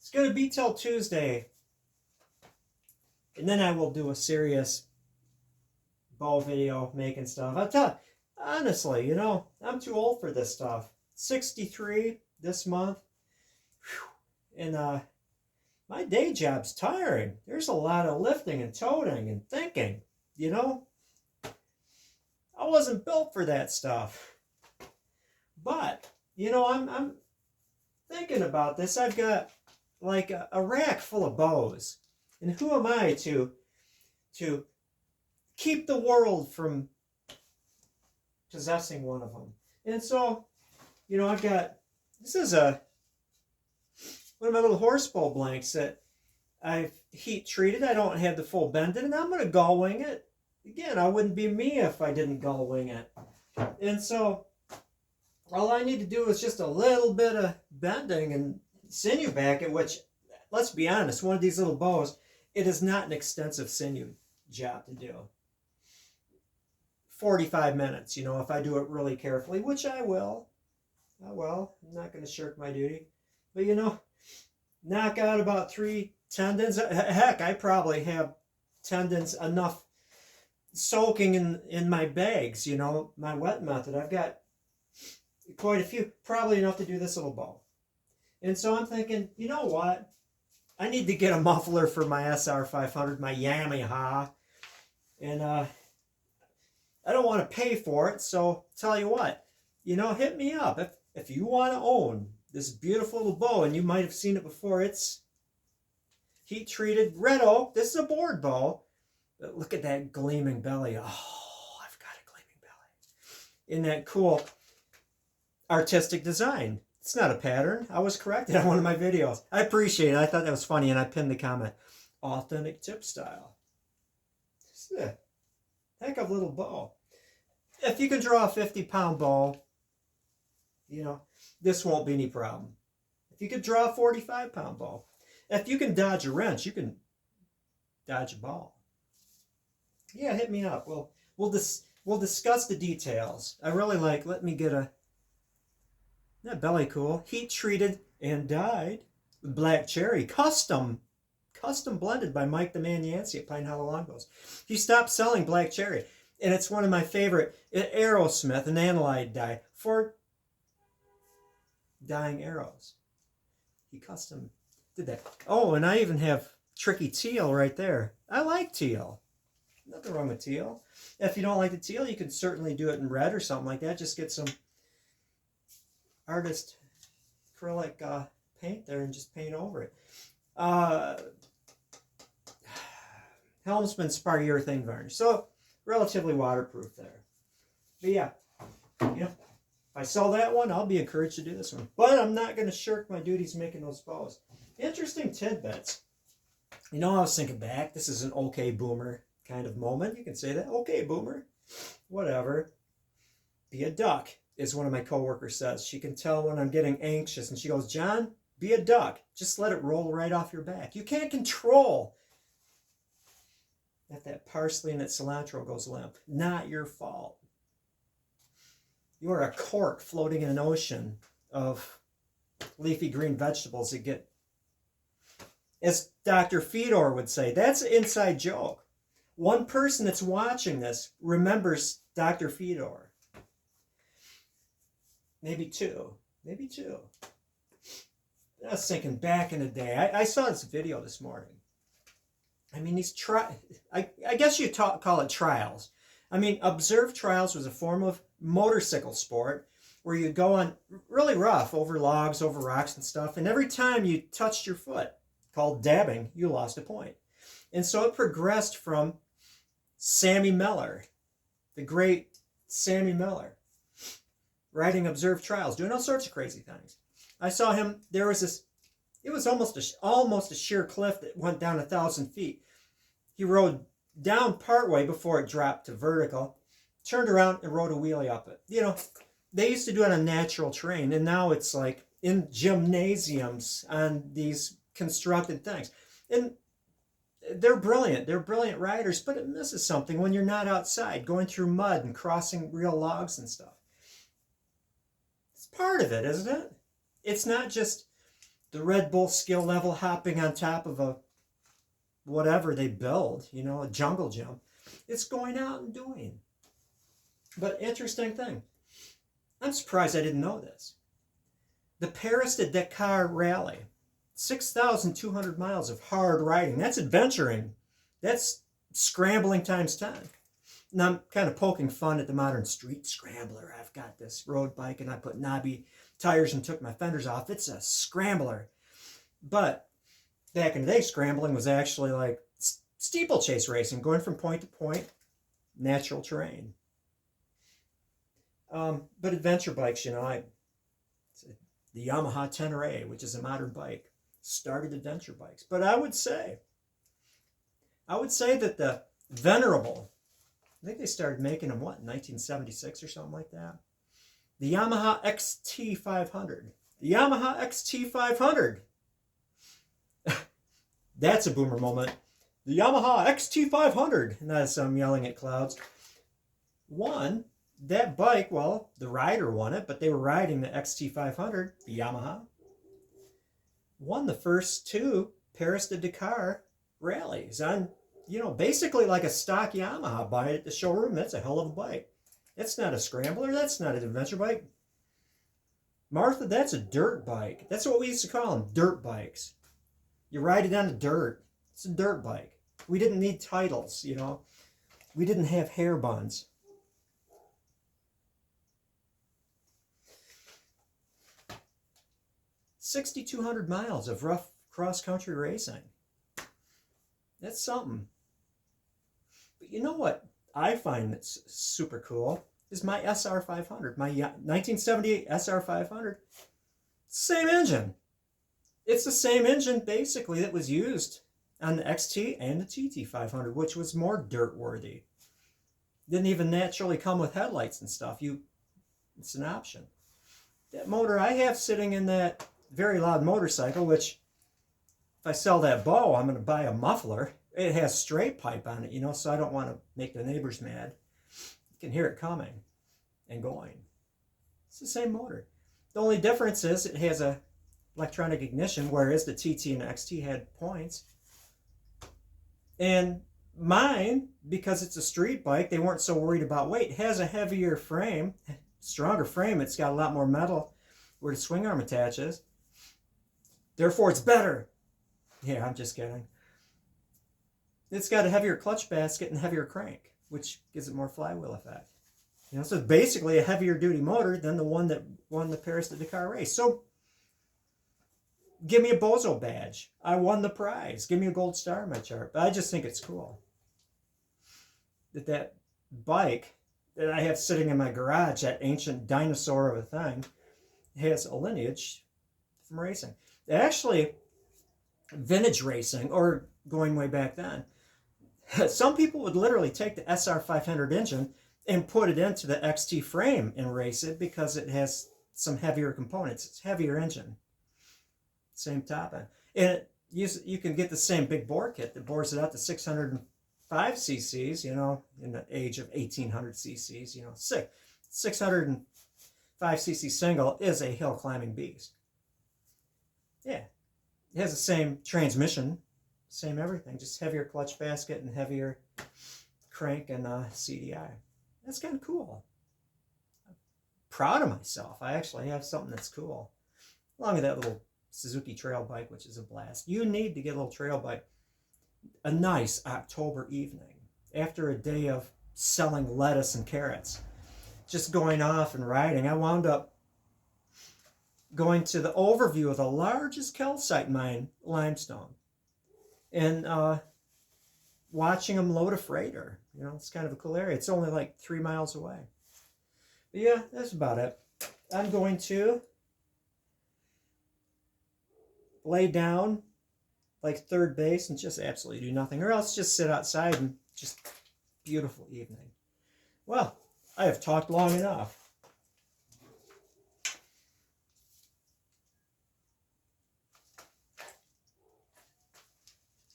It's going to be till Tuesday. And then I will do a serious bow video making stuff. I'll tell you, honestly, you know, I'm too old for this stuff. 63 this month. Whew. And my day job's tiring. There's a lot of lifting and toting and thinking, you know. I wasn't built for that stuff. But, you know, I'm thinking about this. I've got like a rack full of bows. And who am I to keep the world from possessing one of them? And so, you know, I've got, this is one of my little horse bow blanks that I've heat treated. I don't have the full bend in it, and I'm going to gull wing it. Again, I wouldn't be me if I didn't gull wing it. And so, all I need to do is just a little bit of bending and sinew back it, which, let's be honest, one of these little bows, it is not an extensive sinew job to do. 45 minutes, you know, if I do it really carefully, which I will. I will. I'm not going to shirk my duty. But, you know, knock out about 3 tendons. Heck, I probably have tendons enough soaking in my bags, you know, my wet method. I've got quite a few, probably enough to do this little bow. And so I'm thinking, you know what? I need to get a muffler for my SR500, my Yamaha. And I don't want to pay for it, so tell you what, you know, hit me up. If you want to own this beautiful little bow, and you might have seen it before, it's heat-treated red oak. This is a board bow. But look at that gleaming belly. Oh, I've got a gleaming belly. Isn't that cool? Artistic design. It's not a pattern. I was corrected on one of my videos. I appreciate it. I thought that was funny, and I pinned the comment. Authentic tip style. It's a heck of a little bow. If you can draw a 50-pound bow, you know, this won't be any problem. If you could draw a 45-pound bow, if you can dodge a wrench, you can dodge a ball. Yeah, hit me up. We'll discuss the details. I really like. Let me get a. Isn't that belly cool? Heat treated and dyed with black cherry, custom blended by Mike the Man Yancey at Pine Hollow Longbows. He stopped selling black cherry, and it's one of my favorite. Aerosmith, an analyte dye for dyeing arrows. He custom did that. Oh, and I even have tricky teal right there. I like teal. Nothing wrong with teal. If you don't like the teal, you can certainly do it in red or something like that. Just get some artist acrylic paint there and just paint over it. Helmsman Spar urethane varnish. So relatively waterproof there. But yeah, you know, if I sell that one, I'll be encouraged to do this one. But I'm not going to shirk my duties making those bows. Interesting tidbits. You know, I was thinking back. This is an okay boomer kind of moment. You can say that. Okay, boomer. Whatever. Be a duck, as one of my coworkers says. She can tell when I'm getting anxious, and she goes, John, be a duck. Just let it roll right off your back. You can't control that parsley and that cilantro goes limp. Not your fault. You are a cork floating in an ocean of leafy green vegetables that get, as Dr. Fedor would say, that's an inside joke. One person that's watching this remembers Dr. Fedor. Maybe two. Maybe two. I was thinking back in the day. I saw this video this morning. I mean, these I guess you call it trials. I mean, observed trials was a form of motorcycle sport where you go on really rough over logs, over rocks and stuff. And every time you touched your foot, called dabbing, you lost a point. And so it progressed from Sammy Miller, the great Sammy Miller, riding observed trials, doing all sorts of crazy things. I saw him, there was this, it was almost a sheer cliff that went down 1,000 feet. He rode down partway before it dropped to vertical, turned around and rode a wheelie up it. You know, they used to do it on natural terrain, and now it's like in gymnasiums on these constructed things. And they're brilliant. They're brilliant riders, but it misses something when you're not outside, going through mud and crossing real logs and stuff. It's part of it, isn't it? It's not just the Red Bull skill level hopping on top of a whatever they build, you know, a jungle gym. It's going out and doing. But interesting thing, I'm surprised I didn't know this. The Paris to Dakar Rally, 6,200 miles of hard riding. That's adventuring. That's scrambling times 10. Now I'm kind of poking fun at the modern street scrambler. I've got this road bike and I put knobby tires and took my fenders off. It's a scrambler. But back in the day, scrambling was actually like steeplechase racing, going from point to point, natural terrain. But adventure bikes, you know, the Yamaha Tenere, which is a modern bike, started adventure bikes. But I would say that the venerable, I think they started making them, what, in 1976 or something like that? The Yamaha XT500. The Yamaha XT500. That's a boomer moment. The Yamaha XT500. And that's yelling at clouds. One, that bike, well, the rider won it, but they were riding the XT500, the Yamaha. Won the first two Paris to Dakar rallies on, you know, basically like a stock Yamaha. Buy it at the showroom. That's a hell of a bike. That's not a scrambler. That's not an adventure bike. Martha, that's a dirt bike. That's what we used to call them, dirt bikes. You ride it on the dirt. It's a dirt bike. We didn't need titles, you know. We didn't have hair buns. $6,200 miles of rough cross-country racing. That's something. But you know what I find that's super cool is my SR500, my 1978 SR500. Same engine. It's the same engine, basically, that was used on the XT and the TT500, which was more dirt-worthy. Didn't even naturally come with headlights and stuff. It's an option. That motor I have sitting in that very loud motorcycle, which if I sell that bow, I'm going to buy a muffler. It has straight pipe on it, you know, so I don't want to make the neighbors mad. You can hear it coming and going. It's the same motor. The only difference is it has a electronic ignition, whereas the TT and XT had points. And mine, because it's a street bike, they weren't so worried about weight. It has a heavier frame, stronger frame. It's got a lot more metal where the swing arm attaches. Therefore, it's better. Yeah, I'm just kidding. It's got a heavier clutch basket and heavier crank, which gives it more flywheel effect. You know, so it's basically a heavier duty motor than the one that won the Paris to Dakar race. So give me a Bozo badge. I won the prize. Give me a gold star on my chart. But I just think it's cool that bike that I have sitting in my garage, that ancient dinosaur of a thing, has a lineage from racing. Actually, vintage racing, or going way back then, some people would literally take the SR500 engine and put it into the XT frame and race it because it has some heavier components. It's a heavier engine. Same top end. And you can get the same big bore kit that bores it out to 605 cc's, you know, in the age of 1800 cc's, you know, 605 cc single is a hill climbing beast. Yeah. It has the same transmission, same everything, just heavier clutch basket and heavier crank and CDI. That's kind of cool. I'm proud of myself. I actually have something that's cool. Along with that little Suzuki trail bike, which is a blast. You need to get a little trail bike. A nice October evening after a day of selling lettuce and carrots, just going off and riding. I wound up going to the overview of the largest calcite mine, limestone, and watching them load a freighter. You know, it's kind of a cool area. It's only like 3 miles away. But yeah, that's about it. I'm going to lay down like third base and just absolutely do nothing, or else just sit outside and just beautiful evening. Well, I have talked long enough.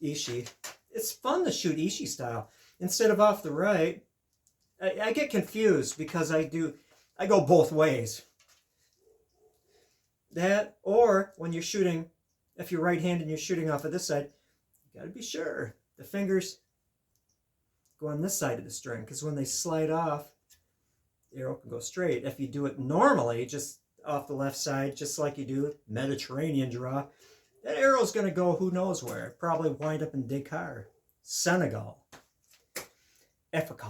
Ishii. It's fun to shoot Ishii style instead of off the right. I get confused because I go both ways. That, or when you're shooting if you're right-handed and you're shooting off of this side, you got to be sure the fingers go on this side of the string, because when they slide off, the arrow can go straight. If you do it normally, just off the left side, just like you do Mediterranean draw, that arrow's going to go who knows where. Probably wind up in Dakar, Senegal, Africa.